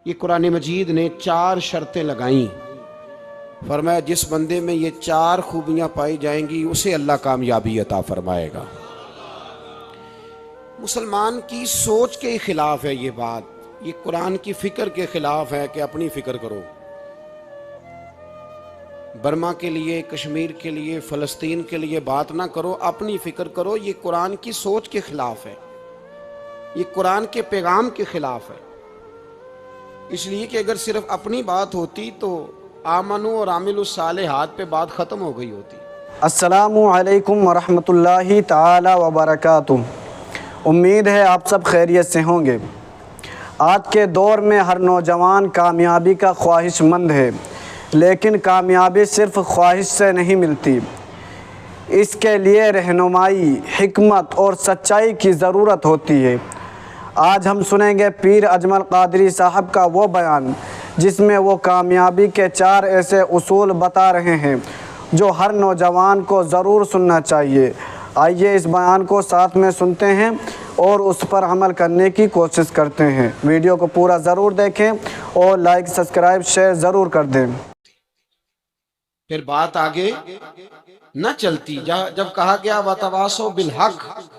یہ قرآن مجید نے 4 شرطیں لگائیں، فرمایا جس بندے میں یہ 4 خوبیاں پائی جائیں گی اسے اللہ کامیابی عطا فرمائے گا۔ مسلمان کی سوچ کے خلاف ہے یہ بات، یہ قرآن کی فکر کے خلاف ہے کہ اپنی فکر کرو، برما کے لیے، کشمیر کے لیے، فلسطین کے لیے بات نہ کرو، اپنی فکر کرو۔ یہ قرآن کی سوچ کے خلاف ہے، یہ قرآن کے پیغام کے خلاف ہے، اس لیے کہ اگر صرف اپنی بات ہوتی تو آمنو اور عامل الصالحات پہ بات ختم ہو گئی ہوتی۔ السلام علیکم ورحمۃ اللہ تعالی وبرکاتہ۔ امید ہے آپ سب خیریت سے ہوں گے۔ آج کے دور میں ہر نوجوان کامیابی کا خواہش مند ہے، لیکن کامیابی صرف خواہش سے نہیں ملتی، اس کے لیے رہنمائی، حکمت اور سچائی کی ضرورت ہوتی ہے۔ آج ہم سنیں گے پیر اجمل قادری صاحب کا وہ بیان جس میں وہ کامیابی کے 4 ایسے اصول بتا رہے ہیں جو ہر نوجوان کو ضرور سننا چاہیے۔ آئیے اس بیان کو ساتھ میں سنتے ہیں اور اس پر عمل کرنے کی کوشش کرتے ہیں۔ ویڈیو کو پورا ضرور دیکھیں اور لائک، سبسکرائب، شیئر ضرور کر دیں۔ پھر بات آگے نہ چلتی، جب کہا گیا وَتَوَاصَوْا بِالْحَقِّ،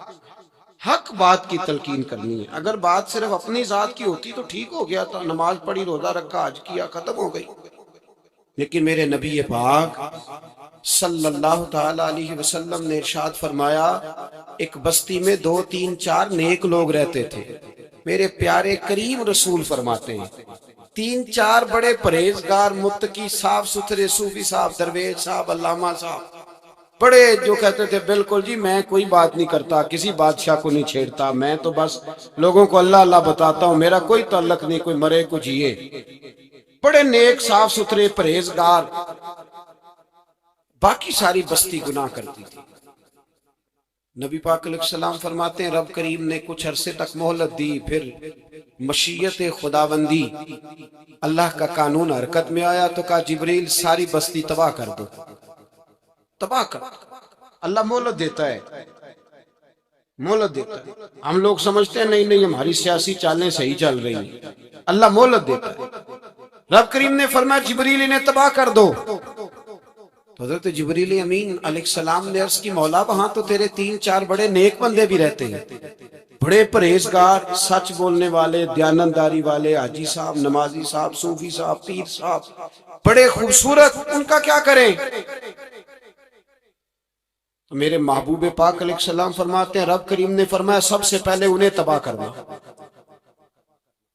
حق بات کی تلقین کرنی ہے۔ اگر بات صرف اپنی ذات کی ہوتی تو ٹھیک ہو گیا تھا، نماز پڑھی، روزہ رکھا، حج کیا، ختم ہو گئی۔ لیکن میرے نبی پاک صلی اللہ تعالی علیہ وسلم نے ارشاد فرمایا، ایک بستی میں 2 3 4 نیک لوگ رہتے تھے۔ میرے پیارے کریم رسول فرماتے ہیں 3 4 بڑے پرہیزگار، متقی، صاف ستھرے، صوفی صاحب، درویش صاحب، علامہ صاحب، بڑے جو کہتے تھے بالکل جی میں کوئی بات نہیں کرتا، کسی بادشاہ کو نہیں چھیڑتا، میں تو بس لوگوں کو اللہ اللہ بتاتا ہوں، میرا کوئی تعلق نہیں، کوئی مرے کو جیے، بڑے نیک، صاف ستھرے، پرہیزگار۔ باقی ساری بستی گناہ کرتی تھی۔ نبی پاک علیہ السلام فرماتے ہیں رب کریم نے کچھ عرصے تک مہلت دی، پھر مشیت خداوندی، اللہ کا قانون حرکت میں آیا تو کہا جبریل ساری بستی تباہ کر دو، تباہ کر دو۔ اللہ مہلت دیتا ہے، مہلت دیتا ہے۔ ہم لوگ سمجھتے ہیں نہیں نہیں ہماری سیاسی چالیں صحیح چل رہی ہیں، اللہ مہلت دیتا ہے۔ رب کریم نے فرمایا جبریل انہیں تباہ کر دو، تو حضرت جبریل امین علیہ السلام نے عرض کی مولا وہاں تو تیرے 3 4 بڑے نیک بندے بھی رہتے ہیں، بڑے پرہیزگار، سچ بولنے والے، دیانتداری والے، حاجی صاحب، نمازی صاحب، صوفی صاحب، پیر صاحب، بڑے خوبصورت، ان کا کیا کریں؟ تو میرے محبوب پاک علیہ السلام فرماتے ہیں رب کریم نے فرمایا سب سے پہلے انہیں تباہ کرنا،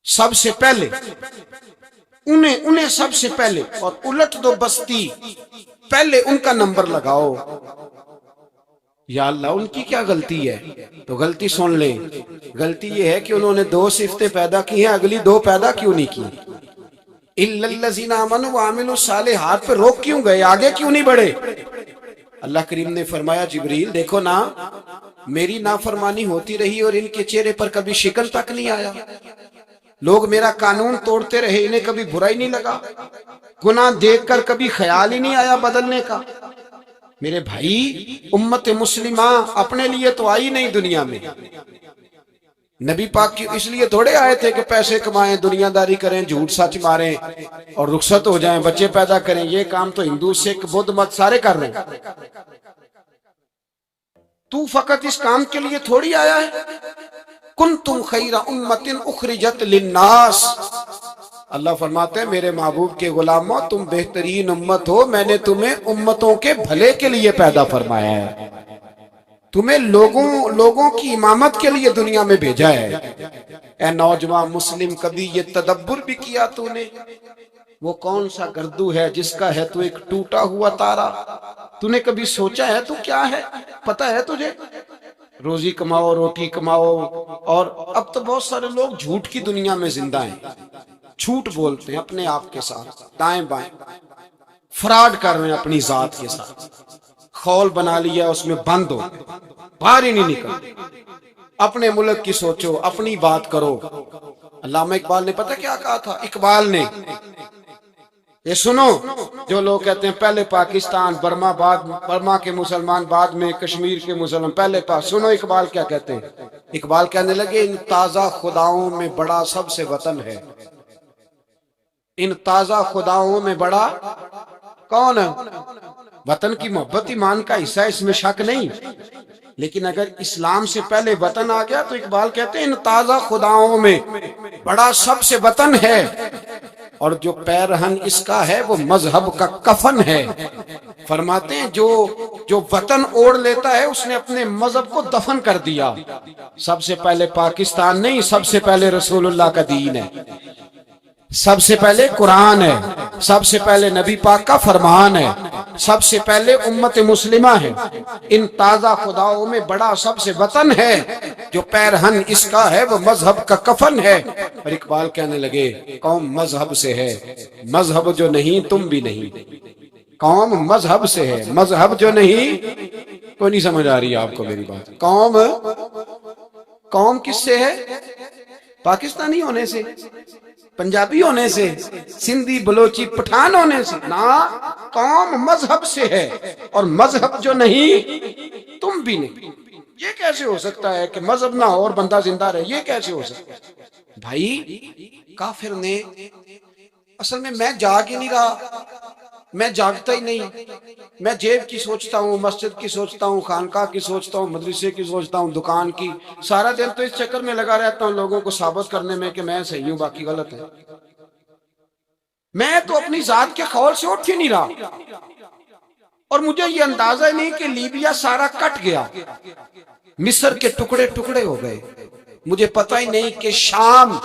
سب سے پہلے انہیں سب سے پہلے، اور الٹ دو بستی، پہلے ان کا نمبر لگاؤ۔ یا اللہ ان کی کیا غلطی ہے؟ تو غلطی سن لیں، غلطی یہ ہے کہ انہوں نے 2 صفتیں پیدا کی ہیں، اگلی 2 پیدا کیوں نہیں کی؟ اِلَّا الَّذِينَ آمَنُوا وَعَمِلُوا الصَّالِحَاتِ پہ روک کیوں گئے، آگے کیوں نہیں بڑھے؟ اللہ کریم نے فرمایا جبریل دیکھو نا، میری نافرمانی ہوتی رہی اور ان کے چہرے پر کبھی شکن تک نہیں آیا، لوگ میرا قانون توڑتے رہے، انہیں کبھی برا ہی نہیں لگا، گناہ دیکھ کر کبھی خیال ہی نہیں آیا بدلنے کا۔ میرے بھائی امت مسلمہ اپنے لیے تو آئی نہیں دنیا میں، نبی پاک کی اس لیے تھوڑے آئے تھے کہ پیسے کمائیں، دنیا داری کریں، جھوٹ سچ ماریں اور رخصت ہو جائیں، بچے پیدا کریں۔ یہ کام تو ہندو، سکھ، بدھ مت سارے کر رہے ہیں، تو فقط اس کام کے لیے تھوڑی آیا ہے۔ کنتم خیر امت اخرجت للناس، اللہ فرماتے ہیں میرے محبوب کے غلاموں تم بہترین امت ہو، میں نے تمہیں امتوں کے بھلے کے لیے پیدا فرمایا ہے، تمہیں لوگوں کی امامت کے لیے دنیا میں بھیجا ہے۔ اے نوجوان مسلم کبھی یہ تدبر بھی کیا تو نے، وہ کون سا گردو ہے جس کا ہے تو ایک ٹوٹا ہوا تارا؟ تو نے کبھی سوچا ہے تو کیا ہے؟ پتہ ہے تجھے؟ روزی کماؤ، روٹی کماؤ، اور اب تو بہت سارے لوگ جھوٹ کی دنیا میں زندہ ہیں، جھوٹ بولتے ہیں اپنے آپ کے ساتھ، دائیں بائیں فراڈ کر رہے ہیں اپنی ذات کے ساتھ، خول بنا لیا اس میں بند ہو، باہر ہی نہیں نکل۔ اپنے ملک کی سوچو، اپنی بات کرو۔ علامہ اقبال نے پتہ کیا کہا تھا؟ اقبال نے، یہ سنو جو لوگ کہتے ہیں پہلے پاکستان، برما کے مسلمان بعد میں کشمیر کے مسلمان، پہلے سنو اقبال کیا کہتے ہیں۔ اقبال کہنے لگے ان تازہ خداؤں میں بڑا سب سے وطن ہے، ان تازہ خداؤں میں بڑا کون ہے؟ وطن کی محبت ایمان کا حصہ ہے، اس میں شک نہیں، لیکن اگر اسلام سے پہلے وطن آ گیا تو اقبال کہتے ہیں ان تازہ خداؤں میں بڑا سب سے وطن ہے، اور جو پیرہن اس کا ہے وہ مذہب کا کفن ہے۔ فرماتے ہیں جو وطن اوڑھ لیتا ہے اس نے اپنے مذہب کو دفن کر دیا۔ سب سے پہلے پاکستان نہیں، سب سے پہلے رسول اللہ کا دین ہے، سب سے پہلے قرآن ہے، سب سے پہلے نبی پاک کا فرمان ہے، سب سے پہلے امت مسلمہ ہے۔ ان تازہ خداؤں میں بڑا سب سے وطن ہے، جو پیرہن اس کا ہے وہ مذہب کا کفن ہے۔ اور اقبال کہنے لگے قوم مذہب سے ہے، مذہب جو نہیں تم بھی نہیں۔ قوم مذہب سے ہے، مذہب جو نہیں، کوئی نہیں سمجھ آ رہی آپ کو میری بات؟ قوم کس سے ہے؟ پاکستانی ہونے سے، پنجابی ہونے سے، سندھی بلوچی پٹھان ہونے سے نہ، قوم مذہب سے ہے، اور مذہب جو نہیں تم بھی نہیں۔ یہ کیسے ہو سکتا ہے کہ مذہب نہ ہو اور بندہ زندہ رہے؟ یہ کیسے ہو سکتا ہے بھائی؟ کافر نے اصل میں جاگ ہی نہیں رہا، میں جاگتا ہی نہیں، میں جیب کی سوچتا ہوں، مسجد کی سوچتا ہوں، خانقاہ کی سوچتا ہوں، مدرسے کی سوچتا ہوں، دکان کی، سارا دن تو اس چکر میں لگا رہتا ہوں لوگوں کو ثابت کرنے میں کہ میں صحیح ہوں باقی غلط ہے۔ میں تو اپنی ذات کے خول سے اٹھ ہی نہیں رہا، اور مجھے یہ اندازہ ہی نہیں کہ لیبیا سارا کٹ گیا، مصر کے ٹکڑے ٹکڑے ہو گئے، مجھے پتہ ہی نہیں کہ شام،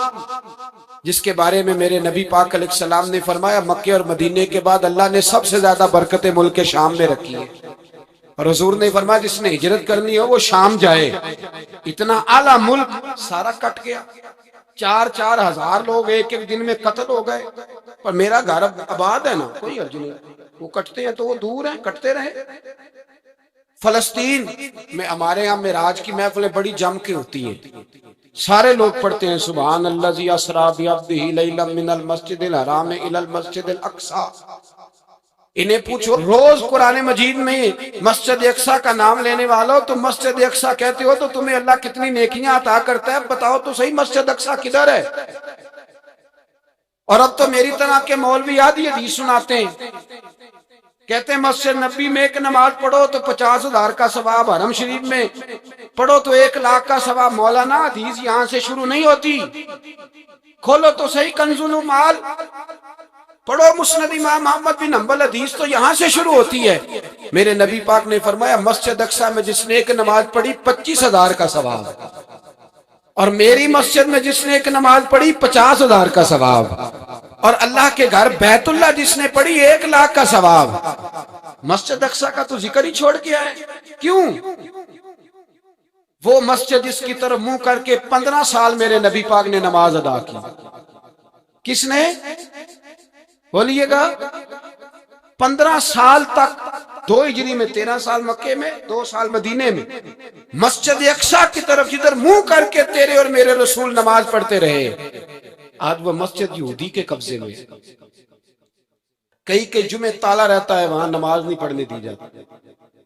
جس کے بارے میں میرے نبی پاک علیہ السلام نے فرمایا مکے اور مدینے کے بعد اللہ نے سب سے زیادہ برکتیں ملک شام میں رکھی ہے، اور حضور نے فرمایا جس نے ہجرت کرنی ہو وہ شام جائے۔ اتنا اعلیٰ ملک سارا کٹ گیا، 4,000 ہزار لوگ ایک ایک دن میں قتل ہو گئے، پر میرا گھر آباد ہے نا، کوئی حرج نہیں، وہ کٹتے ہیں تو وہ دور ہیں، کٹتے رہے۔ فلسطین میں ہمارے ہاں معراج کی محفلیں بڑی جم کے ہوتی ہیں، سارے لوگ پڑھتے ہیں سبحان الذی اسری بعبدہ لیلا من المسجد الحرام الی المسجد الاقصی۔ انہیں پوچھو روز قرآن مجید میں مسجد اقصی کا نام لینے والوں، تم مسجد اقصی کہتے ہو تو تمہیں اللہ کتنی نیکیاں عطا کرتا ہے، بتاؤ تو صحیح مسجد اقصی کدھر ہے؟ اور اب تو میری طرح کے مولوی آدھی حدیث سناتے ہیں، کہتے ہیں مسجد نبی میں ایک نماز پڑھو تو 50,000 کا ثواب، حرم شریف میں پڑھو تو 1,00,000 کا ثواب۔ مولانا حدیث یہاں سے شروع نہیں ہوتی، کھولو تو صحیح کنز المال، پڑھو مسند امام احمد بن حنبل، حدیث تو یہاں سے شروع ہوتی ہے۔ میرے نبی پاک نے فرمایا مسجد اقصی میں جس نے ایک نماز پڑھی 25,000 کا ثواب، اور میری مسجد میں جس نے ایک نماز پڑھی 50,000 کا ثواب، اور اللہ کے گھر بیت اللہ جس نے پڑھی 1,00,000 کا ثواب۔ مسجد اقصی کا تو ذکر ہی چھوڑ کے آئے، کیوں؟ وہ مسجد جس کی طرف منہ کر کے 15 سال میرے نبی پاک نے نماز ادا کی، کس نے؟ بولیے گا 15 سال تک، 2 ہجری میں 13 سال مکے میں، 2 سال مدینے میں، مسجد اقصی کی طرف جدھر منہ کر کے تیرے اور میرے رسول نماز پڑھتے رہے۔ آج وہ مسجد یہودی کے قبضے میں، کئی کے جمعے تالا رہتا ہے، وہاں نماز نہیں پڑھنے دی جاتی۔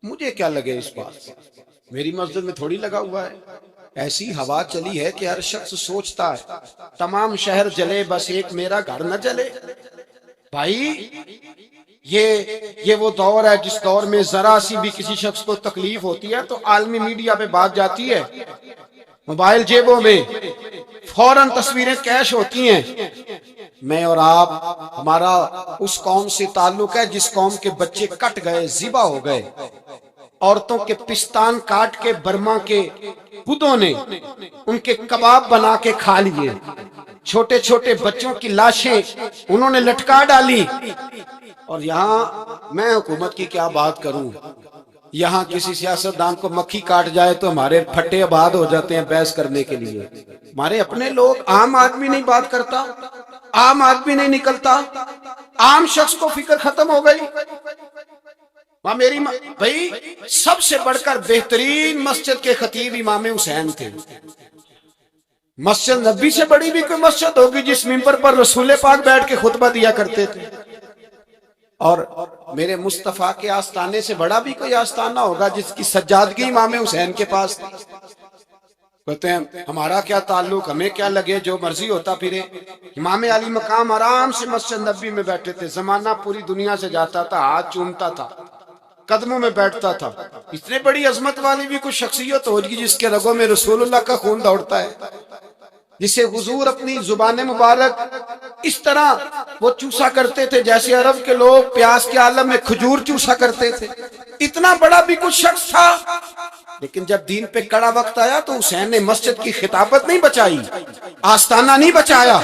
مجھے کیا لگے اس بات سے، میری مسجد میں تھوڑی لگا ہوا ہے۔ ایسی ہوا چلی ہے کہ ہر شخص سوچتا ہے تمام شہر جلے بس ایک میرا گھر نہ جلے۔ بھائی یہ وہ دور ہے جس دور میں ذرا سی بھی کسی شخص کو تکلیف ہوتی ہے تو عالمی میڈیا پہ بات جاتی ہے، موبائل جیبوں میں فوراً تصویریں کیش ہوتی ہیں۔ میں اور آپ، ہمارا اس قوم سے تعلق ہے جس قوم کے بچے کٹ گئے، ذبح ہو گئے، عورتوں کے پستان کاٹ کے برما کے بدھوں نے ان کے کباب بنا کے کھا لیے، چھوٹے چھوٹے بچوں کی لاشیں انہوں نے لٹکا ڈالی۔ اور یہاں میں حکومت کی کیا بات کروں، یہاں کسی سیاستدان کو مکھی کاٹ جائے تو ہمارے پھٹے آباد ہو جاتے ہیں بحث کرنے کے لیے۔ ہمارے اپنے لوگ، عام آدمی نہیں بات کرتا، عام آدمی نہیں نکلتا، عام شخص کو فکر ختم ہو گئی۔ میری بھائی سب سے بڑھ کر بہترین مسجد کے خطیب امام حسین تھے۔ مسجد نبی سے بڑی بھی کوئی مسجد ہوگی جس ممبر پر رسول پاک بیٹھ کے خطبہ دیا کرتے تھے، اور میرے مصطفیٰ کے آستانے سے بڑا بھی کوئی آستانہ ہوگا جس کی سجادگی امام حسین کے پاس تھی؟ کہتے ہیں ہمارا کیا تعلق، ہمیں کیا لگے، جو مرضی ہوتا پھرے۔ امام علی مقام آرام سے مسجد نبی میں بیٹھے تھے، زمانہ پوری دنیا سے جاتا تھا، ہاتھ چومتا تھا، قدموں میں بیٹھتا تھا۔ اتنے بڑی عظمت والی بھی کوئی شخصیت ہوگی جس کے رگوں میں رسول اللہ کا خون دوڑتا ہے، جسے حضور اپنی زبان مبارک اس طرح وہ چوسا کرتے تھے جیسے عرب کے لوگ پیاس کے عالم میں کھجور چوسا کرتے تھے۔ اتنا بڑا بھی کچھ شخص تھا، لیکن جب دین پہ کڑا وقت آیا تو حسین نے مسجد کی خطابت نہیں بچائی، آستانہ نہیں بچایا۔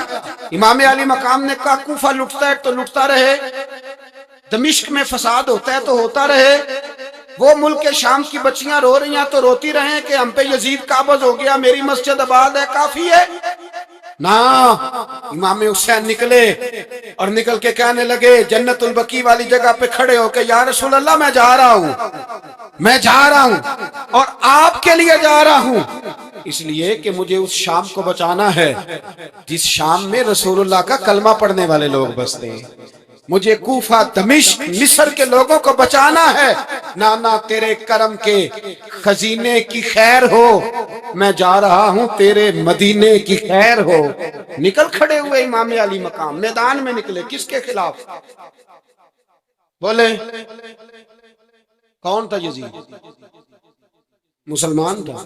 امام علی مقام نے کہا کوفہ لٹتا ہے تو لٹتا رہے، دمشق میں فساد ہوتا ہے تو ہوتا رہے، وہ ملک شام کی بچیاں رو رہی ہیں تو روتی رہیں کہ ہم پہ یزید قابض ہو گیا، میری مسجد آباد ہے، کافی ہے نا۔ امام حسین نکلے اور نکل کے کہنے لگے جنت البقیع والی جگہ پہ کھڑے ہو کے یا رسول اللہ میں جا رہا ہوں، میں جا رہا ہوں اور آپ کے لیے جا رہا ہوں، اس لیے کہ مجھے اس شام کو بچانا ہے جس شام میں رسول اللہ کا کلمہ پڑھنے والے لوگ بستے ہیں۔ مجھے کوفہ، دمشق، مصر کے لوگوں کو بچانا ہے۔ نانا تیرے کرم کے خزینے کی خیر ہو، میں جا رہا ہوں تیرے مدینے کی خیر ہو۔ نکل کھڑے ہوئے امام علی مقام، میدان میں نکلے، کس کے خلاف؟ بولے کون تھا یزید؟ مسلمان تھا۔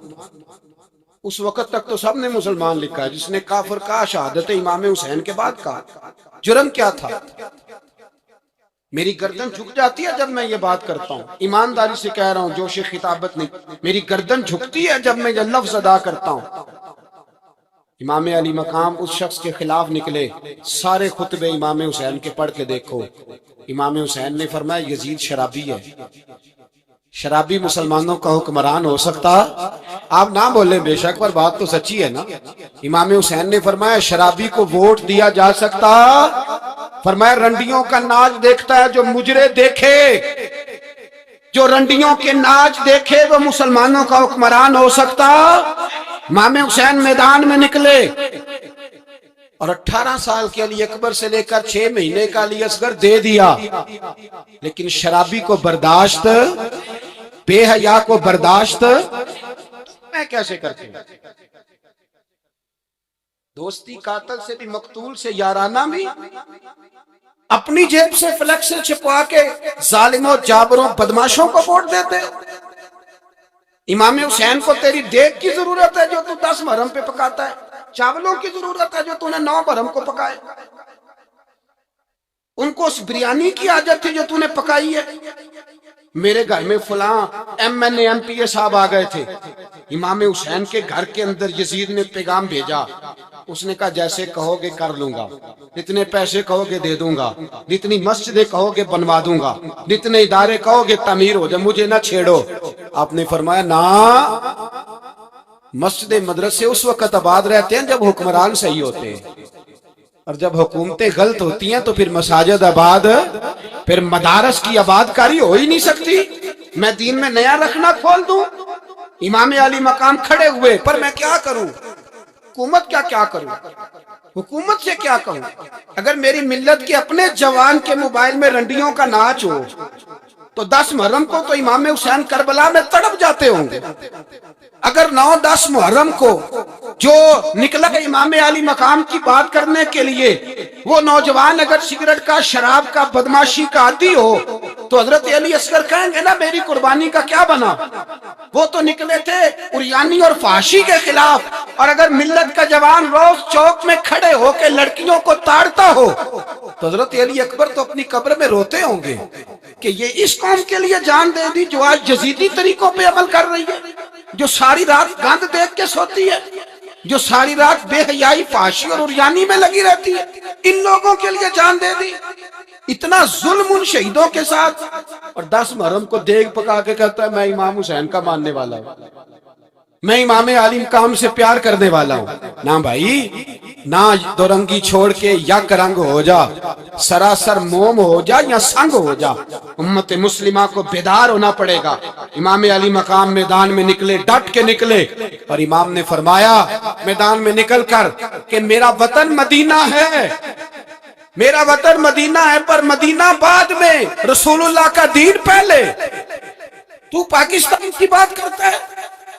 اس وقت تک تو سب نے مسلمان لکھا ہے، جس نے کافر کہا شہادت امام حسین کے بعد کہا۔ جرم کیا تھا؟ میری گردن جھک جاتی ہے جب میں یہ بات کرتا ہوں، ایمانداری سے کہہ رہا ہوں، جوش خطابت نہیں، میری گردن جھکتی ہے جب میں یہ لفظ ادا کرتا ہوں۔ امام علی مقام اس شخص کے خلاف نکلے، سارے خطبے امام حسین کے پڑھ کے دیکھو۔ امام حسین نے فرمایا یزید شرابی ہے، شرابی مسلمانوں کا حکمران ہو سکتا؟ آپ نہ بولیں بے شک، پر بات تو سچی ہے نا۔ امام حسین نے فرمایا شرابی کو ووٹ دیا جا سکتا؟ فرمایا رنڈیوں کا ناچ دیکھتا ہے جو مجرے دیکھے، جو رنڈیوں کے ناچ دیکھے وہ مسلمانوں کا حکمران ہو سکتا؟ امام حسین میدان میں نکلے اور 18 سال کے علی اکبر سے لے کر 6 مہینے کا علی اصغر دے دیا، لیکن شرابی کو برداشت، بے حیا کو برداشت میں کیسے کرتے ہیں؟ دوستی قاتل سے بھی، مقتول سے یارانہ بھی، اپنی جیب سے فلیکس چھپوا کے ظالموں، جابروں، بدماشوں کو ووٹ دیتے۔ امام حسین کو تیری دیگ کی ضرورت ہے جو تو 10 محرم پہ پکاتا ہے، چاولوں کی ضرورت ہے جو تو نے 9 محرم کو پکائے، ان کو اس بریانی کی حاجت تھی جو تو نے پکائی ہے۔ میرے گھر میں فلاں M N A M P A صاحب آ گئے تھے، امام حسین کے گھر کے اندر یزید نے پیغام بھیجا، اس نے کہا جیسے کہو گے کر لوں گا، جتنے پیسے کہو گے دے دوں گا، جتنی مسجدیں کہو گے بنوا دوں گا، جتنے ادارے کہو گے تعمیر ہو جائے، مجھے نہ چھیڑو۔ آپ نے فرمایا نا، مسجد مدرسے اس وقت آباد رہتے ہیں جب حکمران صحیح ہوتے ہیں، اور جب حکومتیں غلط ہوتی ہیں تو پھر مساجد آباد، پھر مدارس کی آباد کاری ہو ہی نہیں سکتی۔ میں دین میں نیا رکھنا کھول دوں؟ امام علی مقام کھڑے ہوئے، پر میں کیا کروں؟ حکومت کیا کروں؟ حکومت سے کیا کہوں؟ اگر میری ملت کے اپنے جوان کے موبائل میں رنڈیوں کا ناچ ہو تو 10 محرم کو تو امام حسین کربلا میں تڑپ جاتے ہوں گے۔ اگر 9-10 محرم کو جو نکلا امام علی مقام کی بات کرنے کے لیے، وہ نوجوان اگر سگریٹ کا، شراب کا، بدماشی کا عادی ہو تو حضرت علی اصغر کہیں گے نا میری قربانی کا کیا بنا؟ وہ تو نکلے تھے عریانی اور فحاشی کے خلاف، اور اگر ملت کا جوان روز چوک میں کھڑے ہو کے لڑکیوں کو تاڑتا ہو تو حضرت علی اکبر تو اپنی قبر میں روتے ہوں گے کہ یہ اس قوم کے لیے جان دے دی جو آج جزیدی طریقوں پہ عمل کر رہی ہے، جو ساری رات گند دیکھ کے سوتی ہے، جو ساری رات بے حیائی، فحاشی اور عریانی میں لگی رہتی ہے، ان لوگوں کے لیے جان دے دی۔ اتنا ظلم ان شہیدوں کے ساتھ، اور 10 محرم کو دیگ پکا کے کہتا ہے میں امام حسین کا ماننے والا ہوں، میں امام علی مقام سے پیار کرنے والا ہوں۔ نہ بھائی، نہ دو رنگی چھوڑ کے یک رنگ ہو جا، سراسر موم ہو جا یا سنگ ہو جا، امت مسلمہ کو بیدار ہونا پڑے گا۔ امام علی مقام میدان میں نکلے، ڈٹ کے نکلے، اور امام نے فرمایا میدان میں نکل کر کہ میرا وطن مدینہ ہے، میرا وطن مدینہ ہے، پر مدینہ بعد میں، رسول اللہ کا دین پہلے۔ تو پاکستان کی بات کرتا ہے،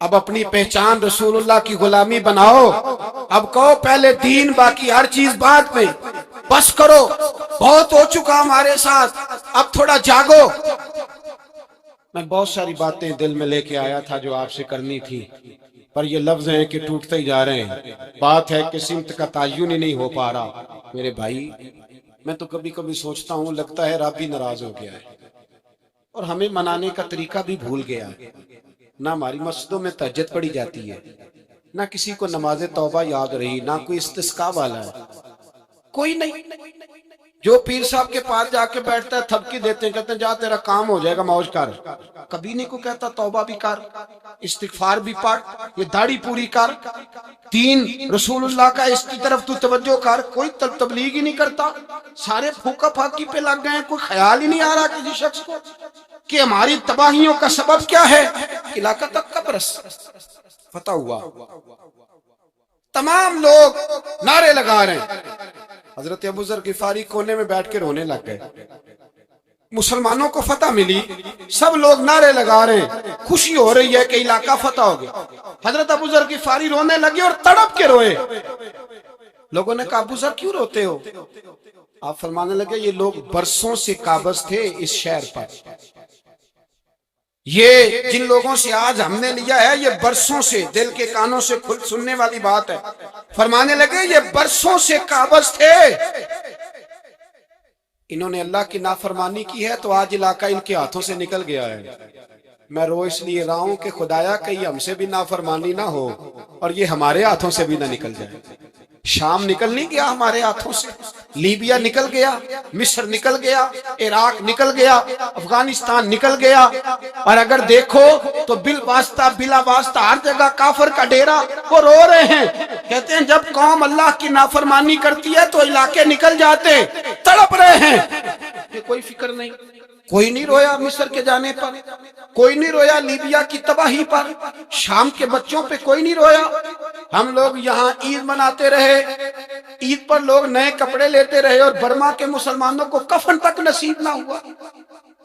اب اپنی پہچان رسول اللہ کی غلامی بناؤ. اب کہو پہلے دین باقی ہر چیز بعد میں. بس کرو, بہت ہو چکا ہمارے ساتھ, اب تھوڑا جاگو. میں بہت ساری باتیں دل میں لے کے آیا تھا جو آپ سے کرنی تھی, پر یہ لفظ ہیں کہ ٹوٹتے ہی جا رہے ہیں. بات ہے کہ سمت کا تعین ہی نہیں ہو پا رہا. میرے بھائی, میں تو کبھی کبھی سوچتا ہوں لگتا ہے رب بھی ناراض ہو گیا ہے اور ہمیں منانے کا طریقہ بھی بھول گیا. نہ ہماری مسجدوں میں تہجد پڑھی جاتی ہے, نہ کسی کو نماز توبہ یاد رہی, نہ کوئی استسقاء والا ہے, کوئی نہیں. جو پیر صاحب کے پاس جا کے بیٹھتا ہے تھپکی دیتے ہیں, کہتے ہیں جا تیرا کام ہو جائے گا, موج کر. کبھی نہیں کو کہتا توبہ بھی کر, استغفار بھی پڑھ, یہ داڑھی پوری کر, دین رسول اللہ کا اس کی طرف تو توجہ کر. کوئی تبلیغ ہی نہیں کرتا, سارے پھوکا پھاکی پہ لگ گئے. کوئی خیال ہی نہیں آ رہا کسی شخص کو کہ ہماری تباہیوں کا سبب کیا ہے. علاقہ تک قبرص فتح ہوا, تمام لوگ نعرے لگا رہے ہیں. حضرت ابو ذر غفاری کونے میں بیٹھ کے رونے لگ گئے. مسلمانوں کو فتح ملی, سب لوگ نعرے لگا رہے ہیں, خوشی ہو رہی ہے کہ علاقہ فتح ہو گیا. حضرت ابو ذر غفاری رونے لگے اور تڑپ کے روئے. لوگوں نے کہا ابو ذر کیوں روتے ہو؟ آپ فرمانے لگے یہ لوگ برسوں سے قابض تھے اس شہر پر. یہ جن لوگوں سے آج ہم نے لیا ہے یہ برسوں سے, دل کے کانوں سے کھل سننے والی بات ہے. فرمانے لگے یہ برسوں سے قابض تھے, انہوں نے اللہ کی نافرمانی کی ہے تو آج علاقہ ان کے ہاتھوں سے نکل گیا ہے. میں رو اس لیے رہا ہوں کہ خدایا کہیں ہم سے بھی نافرمانی نہ ہو اور یہ ہمارے ہاتھوں سے بھی نہ نکل جائے. شام نکل نہیں گیا ہمارے ہاتھوں سے, لیبیا نکل گیا, مصر نکل گیا, عراق نکل گیا, افغانستان نکل گیا. اور اگر دیکھو تو بالواسطہ بلا واسطہ ہر جگہ کافر کا ڈیرا. وہ رو رہے ہیں, کہتے ہیں جب قوم اللہ کی نافرمانی کرتی ہے تو علاقے نکل جاتے. تڑپ رہے ہیں کہ کوئی فکر نہیں. کوئی نہیں رویا مصر کے جانے پر, کوئی نہیں رویا لیبیا کی تباہی پر, شام کے بچوں پہ کوئی نہیں رویا. ہم لوگ یہاں عید مناتے رہے, عید پر لوگ نئے کپڑے لیتے رہے اور برما کے مسلمانوں کو کفن تک نصیب نہ ہوا.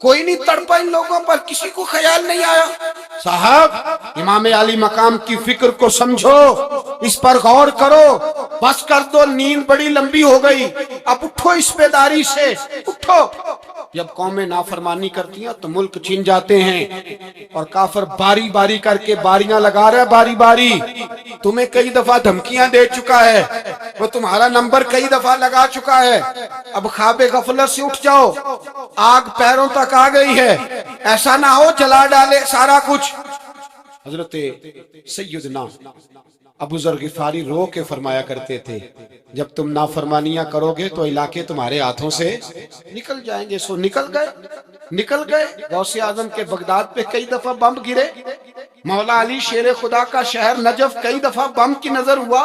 کوئی نہیں تڑپا ان لوگوں پر, کسی کو خیال نہیں آیا. صاحب امام علی مقام کی فکر کو سمجھو, اس پر غور کرو. بس کر دو, نیند بڑی لمبی ہو گئی, اب اٹھو اس بیداری سے, اٹھو. جب قومیں نافرمانی کرتی ہیں تو ملک چھن جاتے ہیں اور کافر باری باری کر کے باریاں لگا رہا ہے. باری باری تمہیں کئی دفعہ دھمکیاں دے چکا ہے, وہ تمہارا نمبر کئی دفعہ لگا چکا ہے. اب خواب غفلت سے اٹھ جاؤ, آگ پیروں تک آ گئی ہے, ایسا نہ ہو جلا ڈالے سارا کچھ. حضرت سیدنا ابو ذر غفاری رو کے فرمایا کرتے تھے جب تم نافرمانیاں کرو گے تو علاقے تمہارے ہاتھوں سے نکل جائیں گے. سو نکل گئے. غوث اعظم کے بغداد پہ کئی دفعہ بم گرے, مولا علی شیر خدا کا شہر نجف کئی دفعہ بم کی نظر ہوا,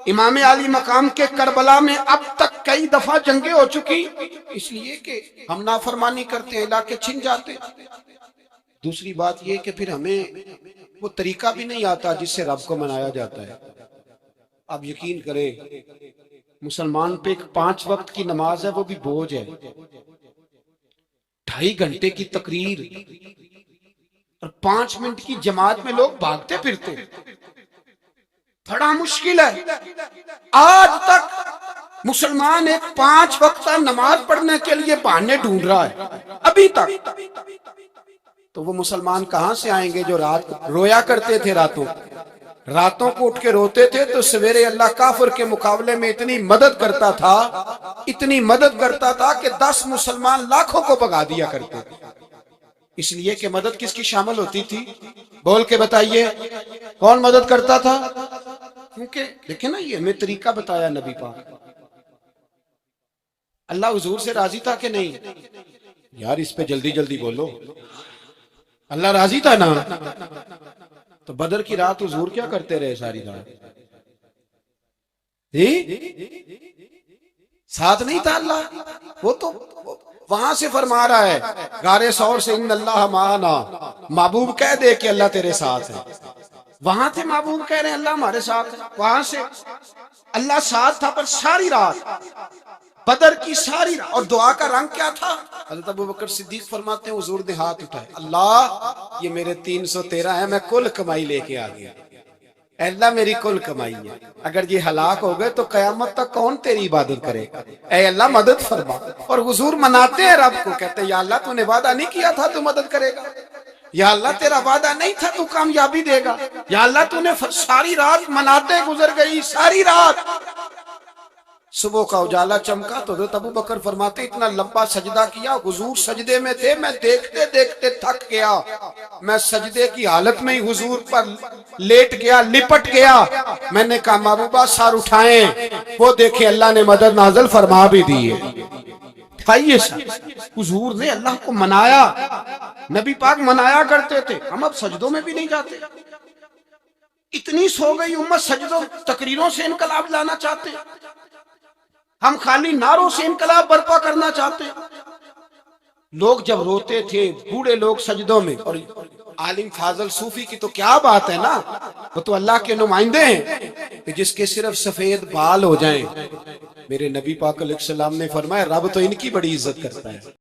امام علی مقام کے کربلا میں اب تک کئی دفعہ جنگیں ہو چکی, اس لیے کہ ہم نافرمانی کرتے ہیں علاقے چھن جاتے. دوسری بات یہ کہ پھر ہمیں وہ طریقہ بھی نہیں آتا جس سے رب کو منایا جاتا ہے. آپ یقین کریں مسلمان پہ ایک 5 وقت کی نماز ہے, وہ بھی بوجھ ہے. 2.5 گھنٹے کی تقریر اور 5 منٹ کی جماعت میں لوگ بھاگتے پھرتے, بڑا مشکل ہے. آج تک مسلمان ایک 5 وقت نماز پڑھنے کے لیے بہانے ڈھونڈ رہا ہے ابھی تک. تو وہ مسلمان کہاں سے آئیں گے جو رات رویا کرتے تھے, راتوں کو اٹھ کے روتے تھے تو سویرے اللہ کافر کے مقابلے میں اتنی مدد کرتا تھا کہ 10 مسلمان لاکھوں کو بھگا دیا کرتے تھے. اس لیے کہ مدد کس کی شامل ہوتی تھی؟ بول کے بتائیے کون مدد کرتا تھا؟ کیونکہ دیکھیں نا, یہ ہمیں طریقہ بتایا نبی پاک. اللہ حضور سے راضی تھا کہ نہیں؟ یار اس پہ جلدی جلدی بولو. اللہ راضی تھا نا, تو بدر کی رات حضور کیا کرتے رہے ساری رات؟ ساتھ نہیں تھا اللہ؟ وہ تو وہاں سے فرما رہا ہے غار ثور سے, ان اللہ معنا. محبوب کہہ دے کہ اللہ تیرے ساتھ ہے. وہاں تھے محبوب کہہ رہے ہیں اللہ ہمارے ساتھ ہے. وہاں سے اللہ ساتھ تھا, پر ساری رات بدر کی ساری اور دعا کا رنگ کیا تھا؟ حضرت ابوبکر صدیق فرماتے ہیں حضور نے ہاتھ اٹھائے، اللہ یہ میرے 313 ہیں، میں کل کمائی لے کے آ گیا، اے اللہ میری کل کمائی ہے، اگر یہ ہلاک ہو گئے تو قیامت تک کون تیری عبادت کرے گا، اے اللہ مدد فرما۔ اور حضور مناتے ہیں رب کو، کہتے ہیں یا اللہ تو نے وعدہ نہیں کیا تھا تو مدد کرے گا، یا اللہ تیرا وعدہ نہیں تھا تو کامیابی دے گا، یا اللہ تو نے ساری رات مناتے گزر گئی، ساری رات۔ صبح کا اجالا چمکا تو حضرت ابوبکر فرماتے اتنا لمبا سجدہ کیا، حضور سجدے میں تھے، میں دیکھتے دیکھتے تھک گیا، میں سجدے کی حالت میں ہی حضور پر لیٹ گیا، لپٹ گیا۔ میں نے کہا محبوبہ سر اٹھائیں، وہ دیکھیں اللہ نے مدد نازل فرما بھی دی ہے۔ اٹھائیے سر، حضور نے اللہ کو منایا، نبی پاک منایا کرتے تھے، ہم اب سجدوں میں بھی نہیں جاتے۔ اتنی سو گئی امت، سجدوں تقریروں سے انقلاب لانا چاہتے ہیں، ہم خالی نعروں سے انقلاب برپا کرنا چاہتے ہیں۔ لوگ جب روتے تھے بوڑھے لوگ سجدوں میں، اور عالم فاضل صوفی کی تو کیا بات ہے نا، وہ تو اللہ کے نمائندے ہیں کہ جس کے صرف سفید بال ہو جائیں، میرے نبی پاک علیہ السلام نے فرمایا رب تو ان کی بڑی عزت کرتا ہے۔